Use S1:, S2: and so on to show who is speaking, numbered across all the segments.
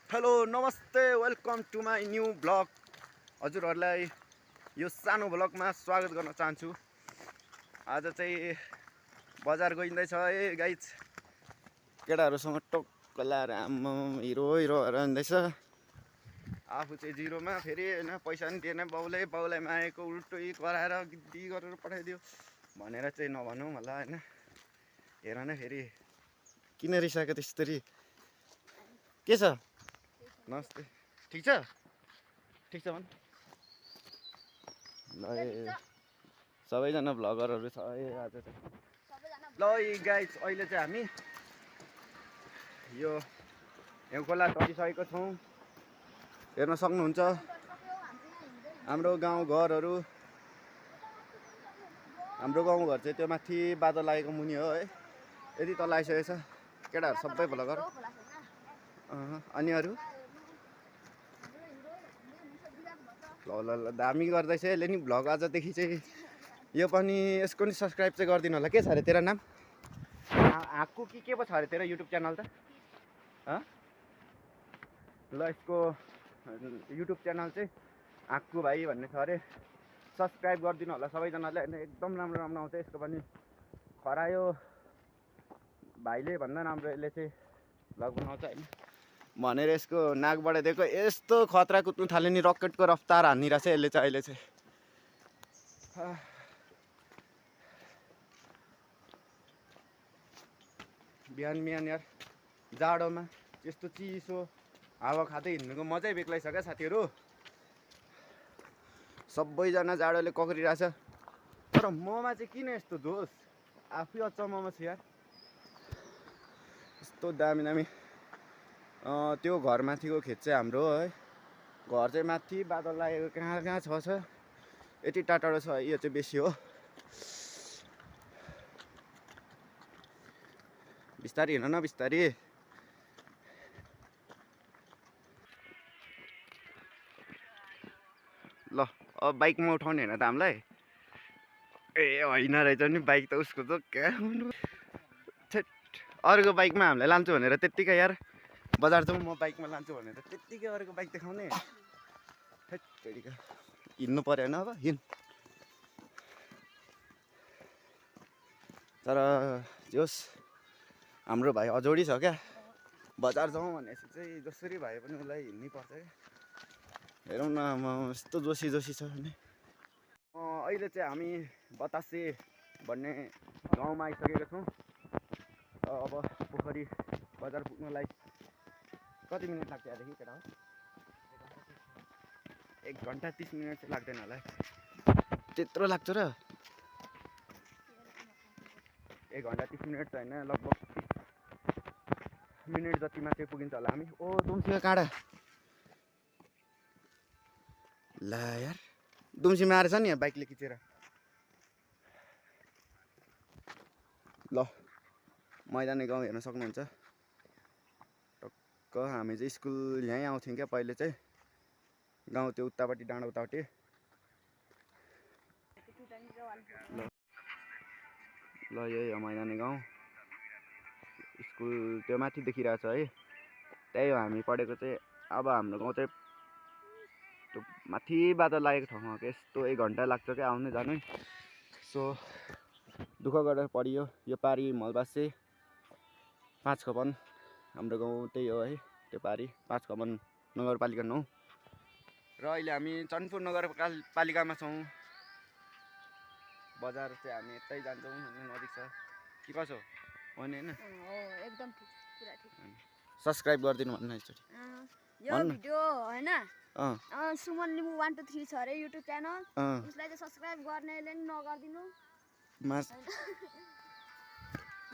S1: Hello नमस्ते welcome to my new blog. हजुरहरूलाई यो सानो ब्लगमा स्वागत गर्न चाहन्छु। आज चाहिँ बजार गइँदैछ है गाइज, केटाहरूसँग टक्क लाएर आम्मा हिरो हिरो भएर हिँड्दैछ। आफू चाहिँ जिरोमा, फेरि होइन पैसा पनि दिएन, बाउलाई मागेको उल्टै कराएर गिद्दी गरेर पठाइदियो भनेर चाहिँ नभनौँ होला होइन। हेर न फेरि किन रिसाएको त्यसरी, के छ? नमस्ते, ठिक छ? ठिक छ भन्। ल सबैजना भ्लगरहरू छ है आज चाहिँ। ल गाइज, अहिले चाहिँ हामी यो हेउखोला चढिसकेको छौँ। हेर्न सक्नुहुन्छ हाम्रो गाउँघरहरू। हाम्रो गाउँघर चाहिँ त्यो माथि बादल लागेको मुनि हो है। यति तल आइसकेको छ केटाहरू सबै भ्लगर। अनि अरू ल दामी गर्दैछ यसले नि भ्लग आजदेखि चाहिँ। यो पनि यसको नि सब्सक्राइब चाहिँ गरिदिनु होला। के छ अरे तेरो नाम? हाक्कु के पो छ अरे तेरो युट्युब च्यानल त? ल यसको युट्युब च्यानल चाहिँ हाक्कु भाइ भन्ने छ अरे। सब्सक्राइब गरिदिनु होला सबैजनाले होइन। एकदम राम्रो राम्रो आउँछ यसको पनि। खरायो भाइले भन्दा राम्रो यसले चाहिँ भ्लग बनाउँछ होइन भनेर यसको नाकबाट दिएको यस्तो खतरा कुद्नु थाल्यो नि, रकेटको रफ्तार हानिरहेछ यसले चाहिँ अहिले चाहिँ। बिहान यार जाडोमा यस्तो चिसो हावा खाँदै हिँड्नुको मजै बेग्लै छ क्या साथीहरू। सबैजना जाडोले कक्रिरहेछ, तर ममा चाहिँ किन यस्तो जोस आफै अचम्ममा छु यार। यस्तो दामी दामी त्यो घर माथिको खेत चाहिँ हाम्रो हो है। घर चाहिँ माथि बादल लागेको कहाँ कहाँ छ यति टाढो छ। यो चाहिँ बेसी हो। बिस्तारी हिँड न बिस्तारी। ल अब बाइकमा उठाउने होइन त हामीलाई? ए होइन रहेछ नि, बाइक त उसको त क्या हुनु। अरूको बाइकमा हामीलाई लान्छु भनेर त्यत्तिकै यार बजार जाउँ म बाइकमा लान्छु भनेर त्यत्तिकै अरूको बाइक देखाउने। हिँड्नु पऱ्यो होइन अब हिँड। तर जोस् हाम्रो भाइ अजोडी छ क्या। बजार जाउँ भनेपछि चाहिँ जसरी भए पनि उसलाई हिँड्नै पर्छ क्या। हेरौँ न म यस्तो जोसी छ भने। अहिले चाहिँ हामी बतासे भन्ने गाउँमा आइसकेका छौँ। अब पोखरी बजार पुग्नलाई कति मिनट लाग्छ यहाँदेखि केटा हो? 1 घन्टा 30 मिनट चाहिँ लाग्दैन होला है। त्यत्रो लाग्छ र? 1 घन्टा 30 मिनट त होइन, लगभग 30 मिनट जतिमा चाहिँ पुगिन्छ होला हामी। ओ दुम्सीको काँडा ला यार, दुम्सीमा आएर छ नि यहाँ बाइकले खिचेर। ल मैदाने गाउँ हेर्न सक्नुहुन्छ। टक्क हामी चाहिँ स्कुल यहीँ आउँथ्यौँ क्या पहिले चाहिँ। गाउँ त्यो उतापट्टि डाँडा उतापट्टि। ल यही हो मैदाने गाउँ। स्कुल त्यो माथि देखिरहेछ है, त्यही हो हामी पढेको चाहिँ। अब हाम्रो गाउँ चाहिँ त्यो माथि बादल लागेको ठाउँमा हो। यस्तो 1 घन्टा लाग्छ क्या आउनु जानु। सो दुःख गरेर पढियो। यो पारी मलबासे 5 खपन हाम्रो गाउँ त्यही हो है। त्यो पारी 5 खपन नगरपालिका 9। र अहिले हामी चनपुर नगरपालिकामा छौँ। बजार चाहिँ हामी यतै जान्छौँ, नजिक छ कि कसो हो नि होइन?
S2: एकदम ठिक, पुरा ठिक।
S1: सब्सक्राइब गरिदिनु भन्न एकचोटि।
S2: यो भिडियो होइन सुमन लिम्बू 1 2 3 छ अरे युट्युब च्यानल। उसलाई चाहिँ सब्सक्राइब गर्नेले नि नगर्दिनु।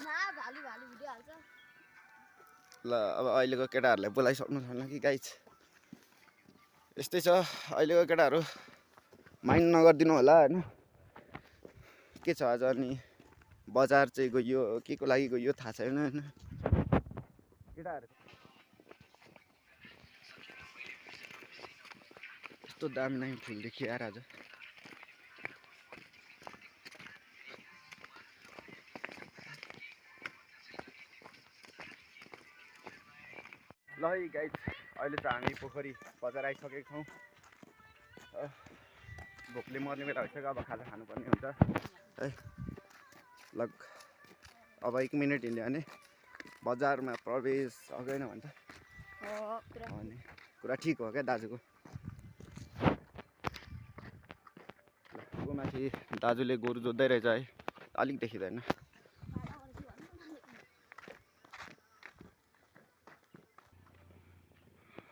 S2: ना भालु भिडियो हाल्छ।
S1: ल अब अहिलेको केटाहरूलाई बोलाइसक्नु छैन कि गाइज। यस्तै छ अहिलेको केटाहरू, माइन्ड नगरिदिनु होला होइन। के छ आज अनि बजार चाहिँ गइयो, के को लागि गइयो थाहा छैन होइन केटाहरू। यस्तो दामी दामी फुल देखियो यार आज। ल है गाइज, अहिले चाहिँ हामी पोखरी बजार आइसकेको छौँ। भोकले मर्ने बेला भइसक्यो, अब खाजा खानुपर्ने हुन्छ है। लग अब 1 मिनट हिँड्यो भने बजारमा प्रवेश अगेन भन्छ। अनि कुरा ठिक हो क्या दाजुको। माथि दाजुले गोरु जोत्दै रहेछ है, अलिक देखिँदैन।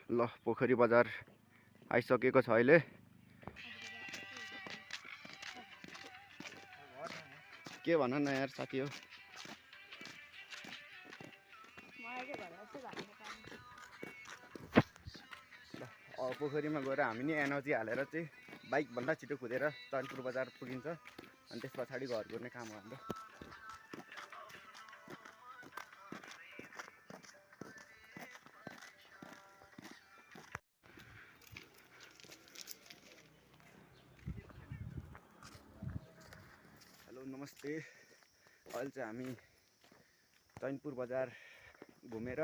S1: ल पोखरी बजार आइसकेको छ अहिले। के भन न यार साथी हो। अब पोखरीमा गएर हामी नि एनर्जी हालेर चाहिँ बाइकभन्दा छिटो कुदेर चैनपुर बजार पुगिन्छ। अनि त्यस पछाडि घर गर्ने काम हो हाम्रो। हेलो नमस्ते। अहिले चाहिँ हामी चैनपुर बजार घुमेर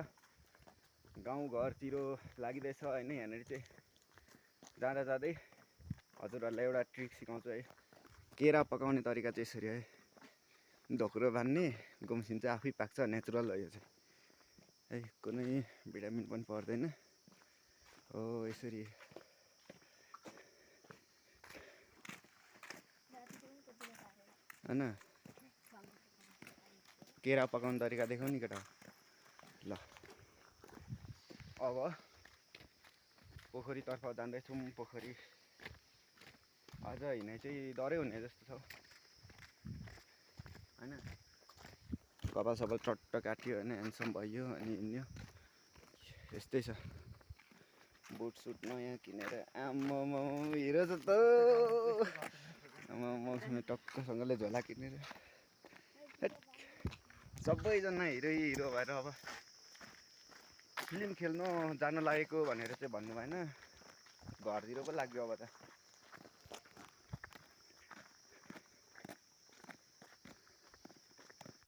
S1: गाउँघरतिर लागिँदैछ होइन। यहाँनिर चाहिँ जाँदा जाँदै हजुरहरूलाई एउटा ट्रिक सिकाउँछु है। केरा पकाउने तरिका चाहिँ यसरी है। ढोक्रो बान्ने, गुम्सिन चाहिँ आफै पाक्छ, नेचुरल हो यो चाहिँ है। कुनै भिटामिन पनि पर्दैन हो। यसरी होइन। केरा पकाउने तरिका देखाउ नि केटा। ल अब पोखरीतर्फ जाँदैछौँ। पोखरी आज हिँडाइ चाहिँ डरै हुने जस्तो छ होइन। कपाल सपाल चट्ट काट्यो होइन, ह्यान्डसम भयो अनि हिँड्यो। यस्तै छ। बुट सुट नयाँ किनेर आम्मामा हिरो छ त। आम्मामा टक्कसँगले झोला किनेर सबैजना हिरो भएर अब फिल्म खेल्नु जान लागेको भनेर चाहिँ भन्नु भएन। घरतिर पो लाग्यो अब त।